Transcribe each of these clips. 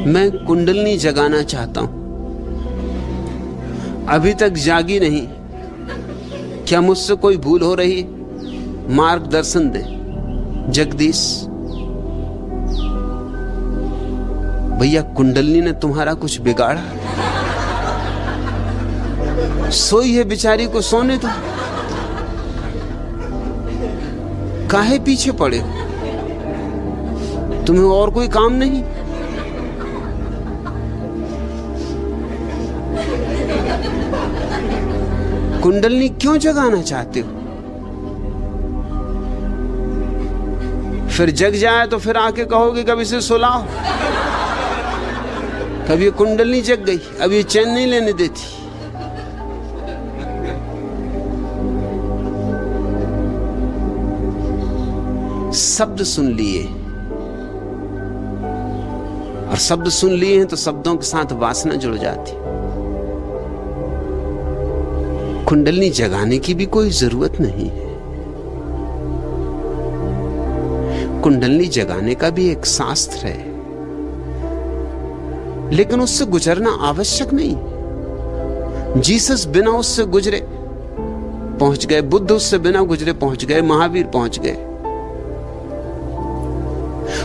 मैं कुंडलनी जगाना चाहता हूं, अभी तक जागी नहीं। क्या मुझसे कोई भूल हो रही? मार्गदर्शन दे जगदीश। भैया, कुंडलनी ने तुम्हारा कुछ बिगाड़ा? सोई है बेचारी को सोने दो, काहे पीछे पड़े हो? तुम्हें और कोई काम नहीं? कुंडलनी क्यों जगाना चाहते हो? फिर जग जाए तो फिर आके कहोगे कभी से सुलाओ। कभी कुंडलनी जग गई, अब ये चैन नहीं लेने देती। शब्द सुन लिए, और शब्द सुन लिए हैं तो शब्दों के साथ वासना जुड़ जाती। कुंडलनी जगाने की भी कोई जरूरत नहीं है। कुंडलनी जगाने का भी एक शास्त्र है, लेकिन उससे गुजरना आवश्यक नहीं। जीसस बिना उससे गुजरे पहुंच गए, बुद्ध उससे बिना गुजरे पहुंच गए, महावीर पहुंच गए।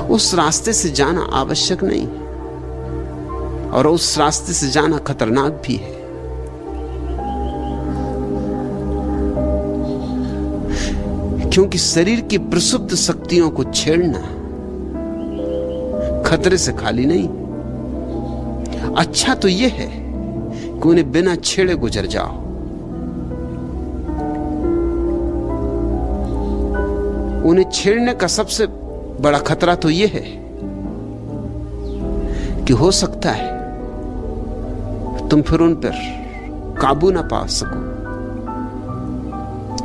उस रास्ते से जाना आवश्यक नहीं, और उस रास्ते से जाना खतरनाक भी है। क्योंकि शरीर की प्रसुप्त शक्तियों को छेड़ना खतरे से खाली नहीं। अच्छा तो यह है कि उन्हें बिना छेड़े गुजर जाओ। उन्हें छेड़ने का सबसे बड़ा खतरा तो यह है कि हो सकता है तुम फिर उन पर काबू ना पा सको,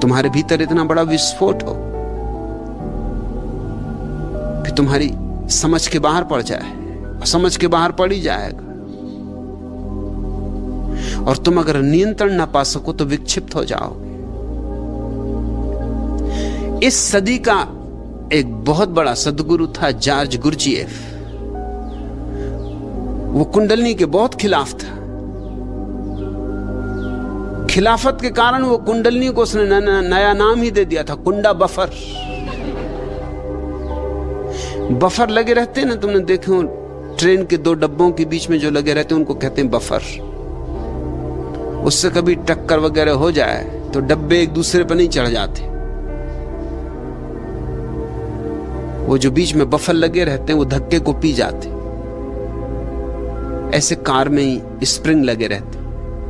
तुम्हारे भीतर इतना बड़ा विस्फोट हो कि तुम्हारी समझ के बाहर पड़ जाए, और समझ के बाहर पड़ ही जाएगा। और तुम अगर नियंत्रण ना पा सको तो विक्षिप्त हो जाओगे। इस सदी का एक बहुत बड़ा सदगुरु था जॉर्ज गुरजिएफ। वो कुंडलनी के बहुत खिलाफ था। खिलाफत के कारण वो कुंडलनी को उसने नया नाम ही दे दिया था, कुंडा बफर। बफर लगे रहते हैं ना, तुमने देखे हो ट्रेन के दो डब्बों के बीच में जो लगे रहते हैं उनको कहते हैं बफर। उससे कभी टक्कर वगैरह हो जाए तो डब्बे एक दूसरे पर नहीं चढ़ जाते। वो जो बीच में बफर लगे रहते हैं वो धक्के को पी जाते। ऐसे कार में ही स्प्रिंग लगे रहते,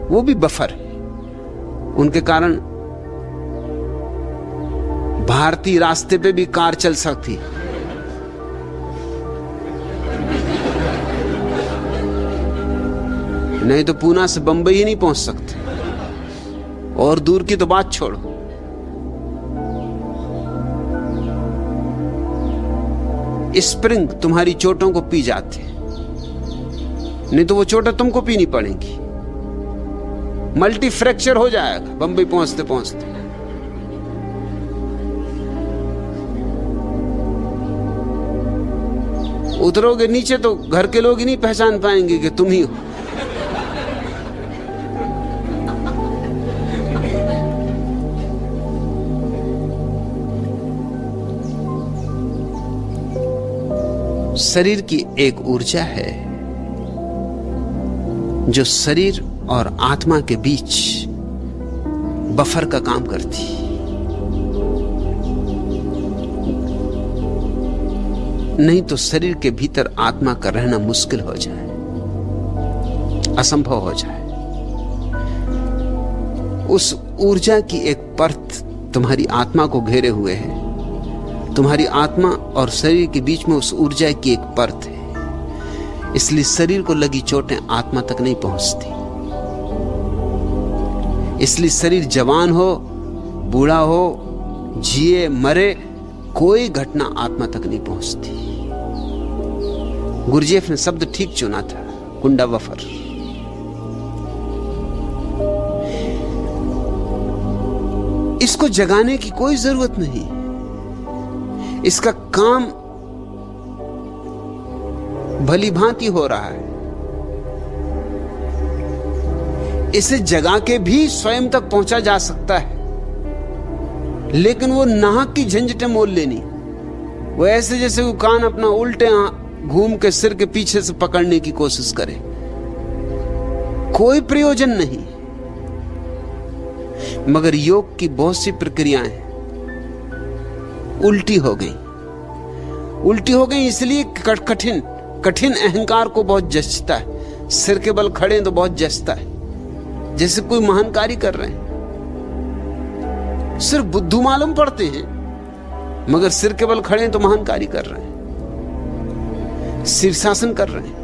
वो भी बफर है। उनके कारण भारतीय रास्ते पे भी कार चल सकती। नहीं तो पूना से बंबई ही नहीं पहुंच सकते, और दूर की तो बात छोड़ो। स्प्रिंग तुम्हारी चोटों को पी जाते, नहीं तो वो चोटें तुमको पीनी पड़ेंगी। मल्टी फ्रैक्चर हो जाएगा बंबई पहुंचते पहुंचते। उतरोगे नीचे तो घर के लोग ही नहीं पहचान पाएंगे कि तुम ही हो। शरीर की एक ऊर्जा है जो शरीर और आत्मा के बीच बफर का काम करती। नहीं तो शरीर के भीतर आत्मा का रहना मुश्किल हो जाए, असंभव हो जाए। उस ऊर्जा की एक परत तुम्हारी आत्मा को घेरे हुए है। तुम्हारी आत्मा और शरीर के बीच में उस ऊर्जा की एक परत है, इसलिए शरीर को लगी चोटें आत्मा तक नहीं पहुंचती। इसलिए शरीर जवान हो, बूढ़ा हो, जिए मरे, कोई घटना आत्मा तक नहीं पहुंचती। गुरजेफ ने शब्द ठीक चुना था, कुंडा बफर। इसको जगाने की कोई जरूरत नहीं। इसका काम भली भांति हो रहा है। इसे जगा के भी स्वयं तक पहुंचा जा सकता है, लेकिन वो नाहक की झंझटें मोल लेनी। वो ऐसे जैसे वो कान अपना उल्टे घूम के सिर के पीछे से पकड़ने की कोशिश करे, कोई प्रयोजन नहीं। मगर योग की बहुत सी प्रक्रियाएं उल्टी हो गई इसलिए कठिन अहंकार को बहुत जचता है। सिर के बल खड़े तो बहुत जचता है, जैसे कोई महान कार्य कर रहे हैं। सिर्फ बुद्धू मालूम पड़ते हैं, मगर सिर के बल खड़े तो महान कार्य कर रहे हैं, शीर्षासन कर रहे हैं,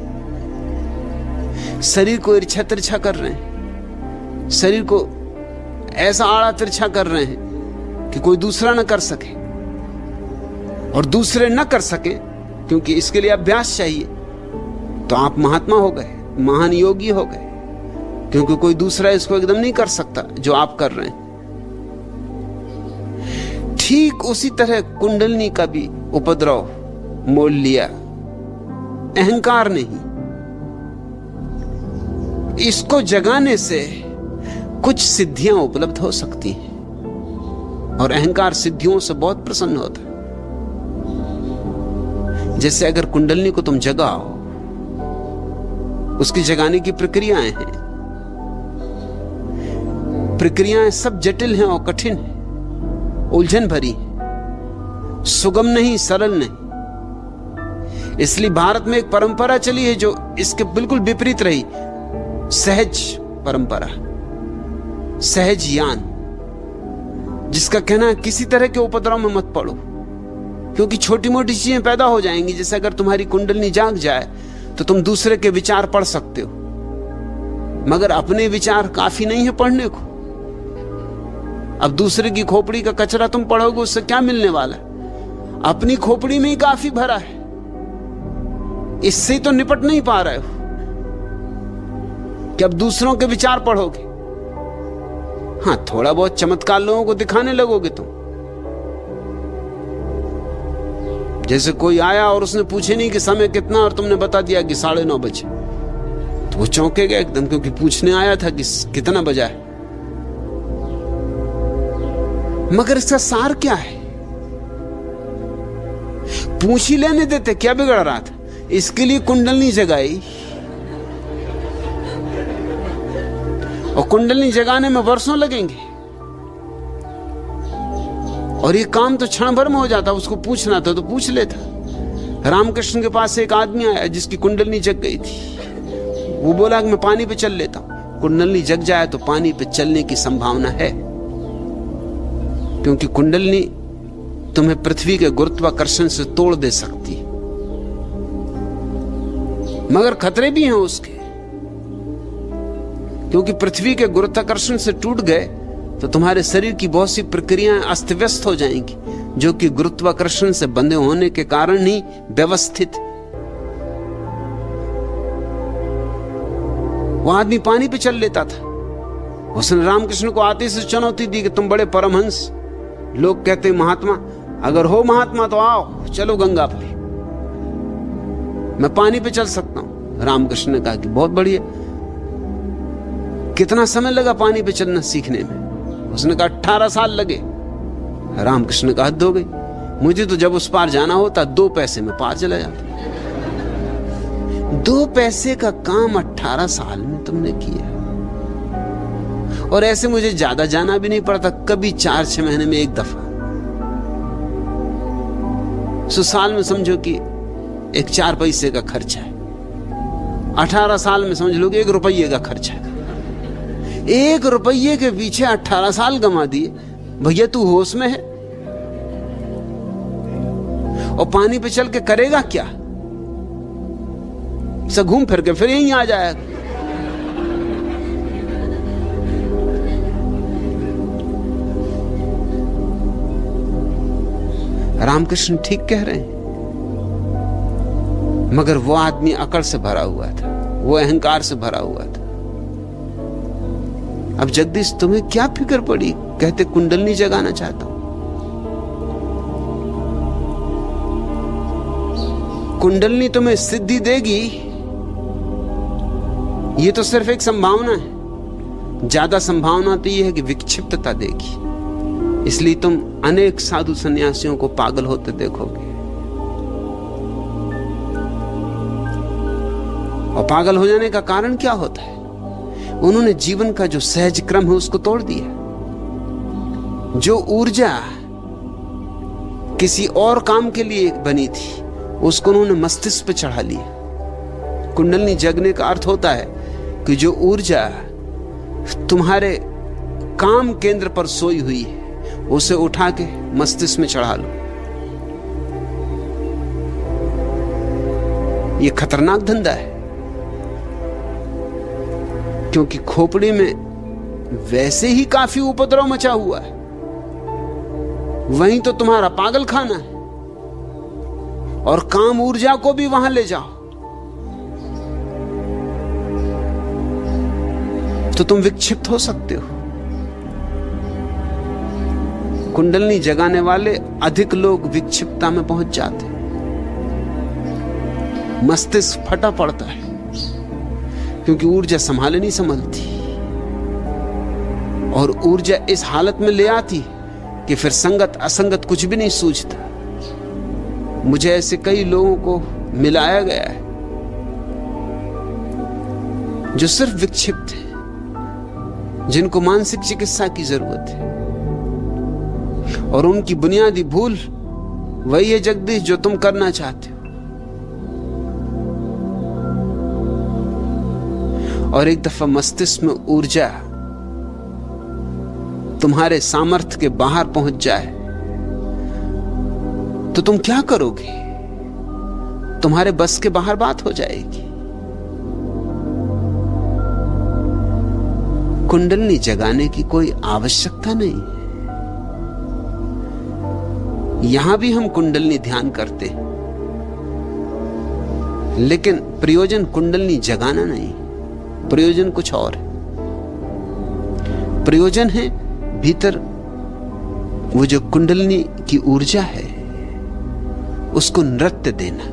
शरीर को इर्छा तिरछा कर रहे हैं, शरीर को ऐसा आड़ा तिरछा कर रहे हैं कि कोई दूसरा न कर सके, और दूसरे न कर सके क्योंकि इसके लिए अभ्यास चाहिए। तो आप महात्मा हो गए, महान योगी हो गए, क्योंकि कोई दूसरा इसको एकदम नहीं कर सकता जो आप कर रहे हैं। ठीक उसी तरह कुंडलिनी का भी उपद्रव मोल लिया अहंकार नहीं। इसको जगाने से कुछ सिद्धियां उपलब्ध हो सकती हैं, और अहंकार सिद्धियों से बहुत प्रसन्न होता है। जैसे अगर कुंडलिनी को तुम जगाओ, उसकी जगाने की प्रक्रियाएं हैं। प्रक्रियाएं सब जटिल हैं और कठिन हैं, उलझन भरी, सुगम नहीं, सरल नहीं। इसलिए भारत में एक परंपरा चली है जो इसके बिल्कुल विपरीत रही, सहज परंपरा, सहज ज्ञान, जिसका कहना है किसी तरह के उपद्रव में मत पड़ो, क्योंकि छोटी मोटी चीजें पैदा हो जाएंगी। जैसे अगर तुम्हारी कुंडलिनी जाग जाए तो तुम दूसरे के विचार पढ़ सकते हो, मगर अपने विचार काफी नहीं है पढ़ने को। अब दूसरे की खोपड़ी का कचरा तुम पढ़ोगे, उससे क्या मिलने वाला है? अपनी खोपड़ी में ही काफी भरा है, इससे ही तो निपट नहीं पा रहे हो कि अब दूसरों के विचार पढ़ोगे। हां, थोड़ा बहुत चमत्कार लोगों को दिखाने लगोगे तुम। जैसे कोई आया और उसने पूछे नहीं कि समय कितना, और तुमने बता दिया कि 9:30 बजे, तो वो चौंकेगा एकदम, क्योंकि पूछने आया था कि कितना बजा है। मगर इसका सार क्या है? पूछ ही लेने देते, क्या बिगड़ रहा था? इसके लिए कुंडलिनी जगाई, और कुंडलिनी जगाने में वर्षों लगेंगे, और ये काम तो क्षण भर में हो जाता। उसको पूछना था तो पूछ लेता। रामकृष्ण के पास एक आदमी आया जिसकी कुंडलिनी जग गई थी। वो बोला कि मैं पानी पे चल लेता हूं। कुंडलिनी जग जाए तो पानी पे चलने की संभावना है, क्योंकि कुंडलिनी तुम्हें पृथ्वी के गुरुत्वाकर्षण से तोड़ दे सकती है, मगर खतरे भी हैं उसके, क्योंकि पृथ्वी के गुरुत्वाकर्षण से टूट गए तो तुम्हारे शरीर की बहुत सी प्रक्रियाएं अस्त व्यस्त हो जाएंगी, जो कि गुरुत्वाकर्षण से बंधे होने के कारण ही व्यवस्थित। वो आदमी पानी पे चल लेता था। उसने रामकृष्ण को आते से चुनौती दी कि तुम बड़े परमहंस, लोग कहते महात्मा, अगर हो महात्मा तो आओ, चलो गंगा पर, मैं पानी पे चल सकता हूं। रामकृष्ण ने कहा कि बहुत बढ़िया। कितना समय लगा पानी पे चलना सीखने में? उसने कहा 18 साल लगे। रामकृष्ण का हद हो गई, मुझे तो जब उस पार जाना होता 2 पैसे में पार चला जाता। 2 पैसे का काम 18 साल में तुमने किया, और ऐसे मुझे ज्यादा जाना भी नहीं पड़ता, कभी 4-6 महीने में एक दफा। सो साल में समझो कि एक 4 पैसे का खर्चा है। 18 साल में समझ लो कि 1 रुपये का खर्चा है। 1 रुपये के पीछे 18 साल गंवा दिए। भैया तू होश में है? और पानी पे चल के करेगा क्या? सब घूम फिर के फिर यहीं आ जाएगा। रामकृष्ण ठीक कह रहे हैं, मगर वो आदमी अकड़ से भरा हुआ था, वो अहंकार से भरा हुआ था। अब जगदीश तुम्हें क्या फिक्र पड़ी? कहते कुंडलिनी जगाना चाहता हूं। कुंडलनी तुम्हें सिद्धि देगी, ये तो सिर्फ एक संभावना है। ज्यादा संभावना तो यह है कि विक्षिप्तता देगी। इसलिए तुम अनेक साधु सन्यासियों को पागल होते देखोगे, और पागल हो जाने का कारण क्या होता है? उन्होंने जीवन का जो सहज क्रम है उसको तोड़ दिया। जो ऊर्जा किसी और काम के लिए बनी थी उसको उन्होंने मस्तिष्क पे चढ़ा लिया। कुंडलनी जगने का अर्थ होता है कि जो ऊर्जा तुम्हारे काम केंद्र पर सोई हुई है उसे उठा के मस्तिष्क में चढ़ा लो। यह खतरनाक धंधा है, क्योंकि खोपड़ी में वैसे ही काफी उपद्रव मचा हुआ है, वहीं तो तुम्हारा पागल खाना है, और काम ऊर्जा को भी वहां ले जाओ तो तुम विक्षिप्त हो सकते हो। कुंडलनी जगाने वाले अधिक लोग विक्षिप्तता में पहुंच जाते हैं, मस्तिष्क फटा पड़ता है, क्योंकि ऊर्जा संभाले नहीं संभलती, और ऊर्जा इस हालत में ले आती कि फिर संगत असंगत कुछ भी नहीं सूझता। मुझे ऐसे कई लोगों को मिलाया गया है जो सिर्फ विक्षिप्त हैं, जिनको मानसिक चिकित्सा की जरूरत है, और उनकी बुनियादी भूल वही है जगदीश जो तुम करना चाहते हो। और एक दफा मस्तिष्क में ऊर्जा तुम्हारे सामर्थ्य के बाहर पहुंच जाए तो तुम क्या करोगे? तुम्हारे बस के बाहर बात हो जाएगी। कुंडलनी जगाने की कोई आवश्यकता नहीं है। यहां भी हम कुंडलनी ध्यान करते हैं, लेकिन प्रयोजन कुंडलनी जगाना नहीं, प्रयोजन कुछ और है। प्रयोजन है भीतर वो जो कुंडलनी की ऊर्जा है उसको नृत्य देना।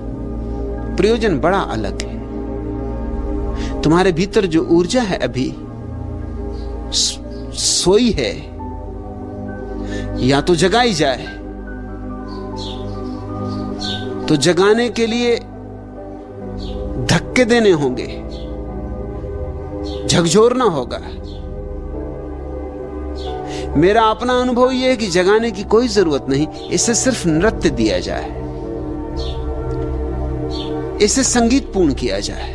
प्रयोजन बड़ा अलग है। तुम्हारे भीतर जो ऊर्जा है अभी सोई है, या तो जगाई जाए, तो जगाने के लिए धक्के देने होंगे, झकझोरना होगा। मेरा अपना अनुभव यह है कि जगाने की कोई जरूरत नहीं, इसे सिर्फ नृत्य दिया जाए, इसे संगीतपूर्ण किया जाए,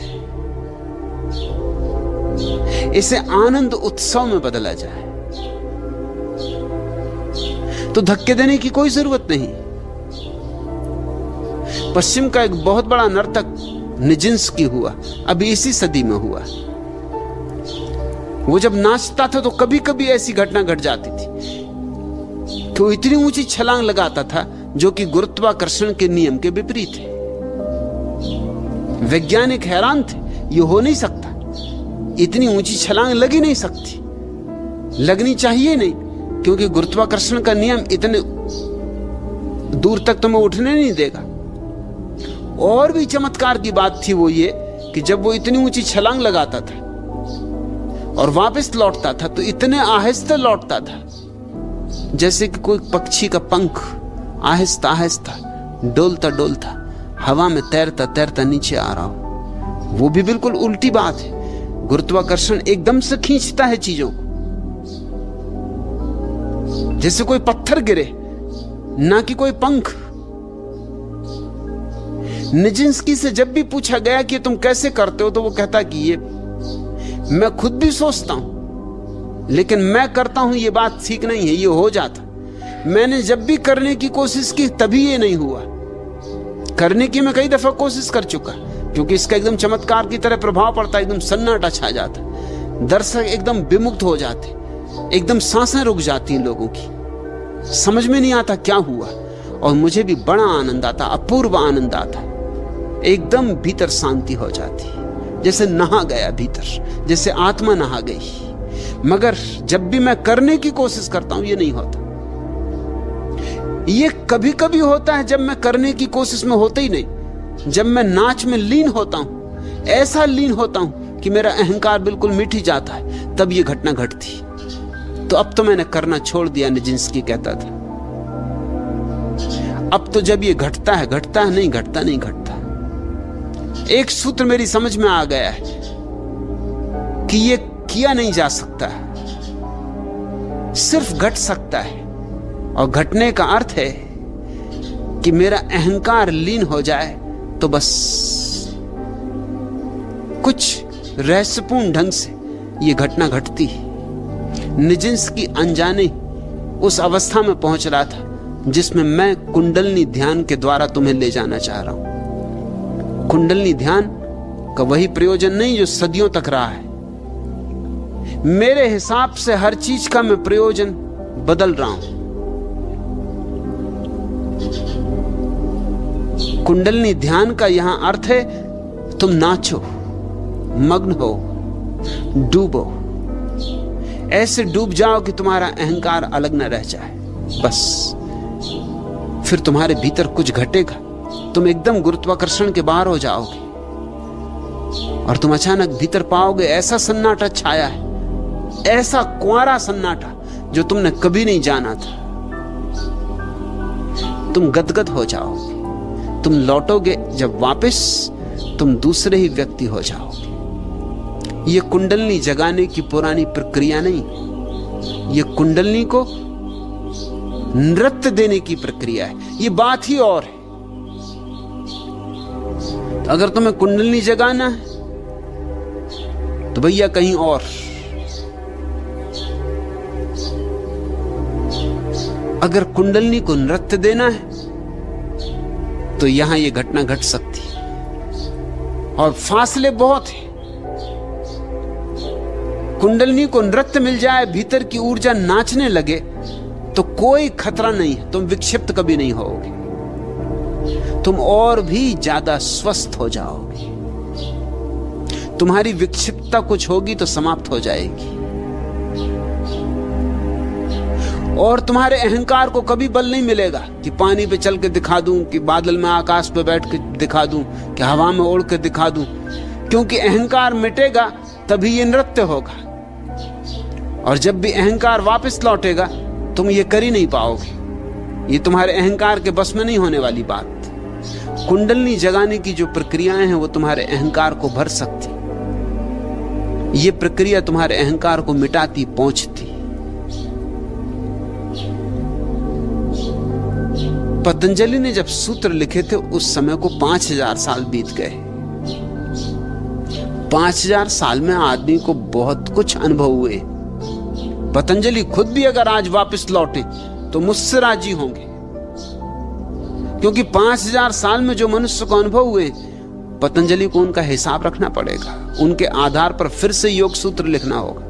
इसे आनंद उत्सव में बदला जाए, तो धक्के देने की कोई जरूरत नहीं। पश्चिम का एक बहुत बड़ा नर्तक निजिंस्की हुआ, अभी इसी सदी में हुआ। वो जब नाचता था तो कभी कभी ऐसी घटना घट जाती थी कि वो इतनी ऊंची छलांग लगाता था जो कि गुरुत्वाकर्षण के नियम के विपरीत है। वैज्ञानिक हैरान थे, ये हो नहीं सकता, इतनी ऊंची छलांग लग ही नहीं सकती, लगनी चाहिए नहीं, क्योंकि गुरुत्वाकर्षण का नियम इतने दूर तक तुम्हें उठने नहीं देगा। और भी चमत्कार की बात थी वो ये कि जब वो इतनी ऊंची छलांग लगाता था और वापस लौटता था तो इतने आहिस्ते लौटता था जैसे कि कोई पक्षी का पंख आहिस्ता आहिस्ता डोलता डोलता हवा में तैरता तैरता नीचे आ रहा हो। वो भी बिल्कुल उल्टी बात है। गुरुत्वाकर्षण एकदम से खींचता है चीजों को, जैसे कोई पत्थर गिरे, ना कि कोई पंख। निजिंस्की से जब भी पूछा गया कि तुम कैसे करते हो, तो वो कहता कि ये मैं खुद भी सोचता हूं, लेकिन मैं करता हूं ये बात ठीक नहीं है, ये हो जाता। मैंने जब भी करने की कोशिश की तभी ये नहीं हुआ। करने की मैं कई दफा कोशिश कर चुका, क्योंकि इसका एकदम चमत्कार की तरह प्रभाव पड़ता, एकदम सन्नाटा छा जाता, दर्शक एकदम विमुक्त हो जाते, एकदम सांसें रुक जाती लोगों की, समझ में नहीं आता क्या हुआ। और मुझे भी बड़ा आनंद आता, अपूर्व आनंद आता, एकदम भीतर शांति हो जाती, जैसे नहा गया भीतर, जैसे आत्मा नहा गई। मगर जब भी मैं करने की कोशिश करता हूं ये नहीं होता। ये कभी कभी होता है जब मैं करने की कोशिश में होता ही नहीं, जब मैं नाच में लीन होता हूं, ऐसा लीन होता हूं कि मेरा अहंकार बिल्कुल मिट ही जाता है, तब ये घटना घटती। तो अब तो मैंने करना छोड़ दिया, निजिंस्की कहता था। अब तो जब ये घटता है नहीं, घटता नहीं घटता। एक सूत्र मेरी समझ में आ गया है कि ये किया नहीं जा सकता, सिर्फ घट सकता है। और घटने का अर्थ है कि मेरा अहंकार लीन हो जाए तो बस कुछ रहस्यपूर्ण ढंग से ये घटना घटती है। निजिंस्की अनजाने उस अवस्था में पहुंच रहा था जिसमें मैं कुंडलनी ध्यान के द्वारा तुम्हें ले जाना चाह रहा हूं। कुंडलनी ध्यान का वही प्रयोजन नहीं जो सदियों तक रहा है। मेरे हिसाब से हर चीज का मैं प्रयोजन बदल रहा हूं। कुंडलनी ध्यान का यहां अर्थ है तुम नाचो, मग्न हो, डूबो, ऐसे डूब जाओ कि तुम्हारा अहंकार अलग न रह जाए। बस फिर तुम्हारे भीतर कुछ घटेगा, तुम एकदम गुरुत्वाकर्षण के बाहर हो जाओगे और तुम अचानक भीतर पाओगे ऐसा सन्नाटा छाया है, ऐसा कुंवारा सन्नाटा जो तुमने कभी नहीं जाना था। तुम गदगद हो जाओगे, तुम लौटोगे जब वापस, तुम दूसरे ही व्यक्ति हो जाओगे। यह कुंडलनी जगाने की पुरानी प्रक्रिया नहीं, यह कुंडलनी को नृत्य देने की प्रक्रिया है। यह बात ही और है। तो अगर तुम्हें कुंडलनी जगाना है तो भैया कहीं और, अगर कुंडलनी को नृत्य देना है तो यहां यह घटना घट सकती है। और फासले बहुत हैं। कुंडलनी को नृत्य मिल जाए, भीतर की ऊर्जा नाचने लगे तो कोई खतरा नहीं है, तुम विक्षिप्त कभी नहीं होगे, तुम और भी ज्यादा स्वस्थ हो जाओगे। तुम्हारी विक्षिप्तता कुछ होगी तो समाप्त हो जाएगी। और तुम्हारे अहंकार को कभी बल नहीं मिलेगा कि पानी पे चल के दिखा दूं, कि बादल में आकाश पे बैठ के दिखा दूं, कि हवा में उड़ के दिखा दूं। क्योंकि अहंकार मिटेगा तभी ये नृत्य होगा। और जब भी अहंकार वापस लौटेगा तुम ये कर ही नहीं पाओगे। ये तुम्हारे अहंकार के बस में नहीं होने वाली बात। कुंडलनी जगाने की जो प्रक्रियाएं हैं वो तुम्हारे अहंकार को भर सकती, ये प्रक्रिया तुम्हारे अहंकार को मिटाती, पहुंचती। पतंजलि ने जब सूत्र लिखे थे उस समय को 5000 साल बीत गए। 5000 साल में आदमी को बहुत कुछ अनुभव हुए। पतंजलि खुद भी अगर आज वापस लौटे तो मुझसे राजी होंगे, क्योंकि 5000 साल में जो मनुष्य को अनुभव हुए, पतंजलि को उनका हिसाब रखना पड़ेगा। उनके आधार पर फिर से योग सूत्र लिखना होगा।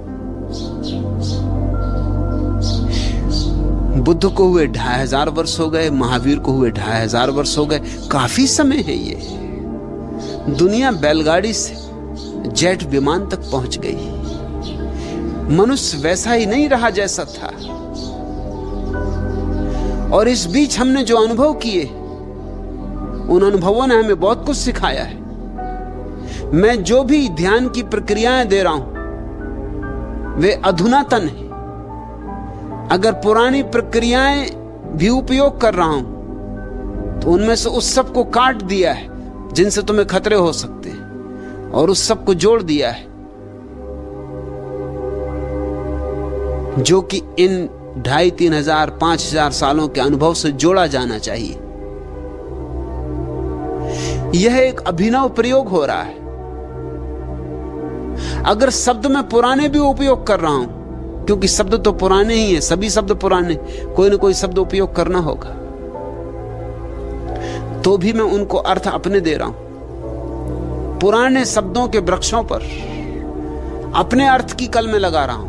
बुद्ध को हुए 2500 वर्ष हो गए, महावीर को हुए 2500 वर्ष हो गए। काफी समय है ये। दुनिया बैलगाड़ी से जेट विमान तक पहुंच गई। मनुष्य वैसा ही नहीं रहा जैसा था। और इस बीच हमने जो अनुभव किए, उन अनुभवों ने हमें बहुत कुछ सिखाया है। मैं जो भी ध्यान की प्रक्रियाएं दे रहा हूं वे अधुनातन है। अगर पुरानी प्रक्रियाएं भी उपयोग कर रहा हूं तो उनमें से उस सब को काट दिया है जिनसे तुम्हें खतरे हो सकते हैं, और उस सब को जोड़ दिया है जो कि इन 2500-3000 5000 सालों के अनुभव से जोड़ा जाना चाहिए। यह एक अभिनव प्रयोग हो रहा है। अगर शब्द मैं पुराने भी उपयोग कर रहा हूं, क्योंकि शब्द तो पुराने ही हैं, सभी शब्द पुराने, कोई ना कोई शब्द उपयोग करना होगा, तो भी मैं उनको अर्थ अपने दे रहा हूं। पुराने शब्दों के वृक्षों पर अपने अर्थ की कलमें लगा रहा हूं।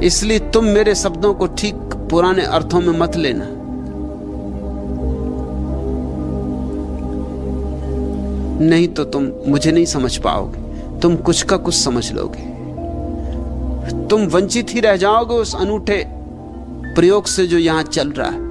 इसलिए तुम मेरे शब्दों को ठीक पुराने अर्थों में मत लेना। नहीं तो तुम मुझे नहीं समझ पाओगे, तुम कुछ का कुछ समझ लोगे। तुम वंचित ही रह जाओगे उस अनूठे प्रयोग से जो यहां चल रहा है।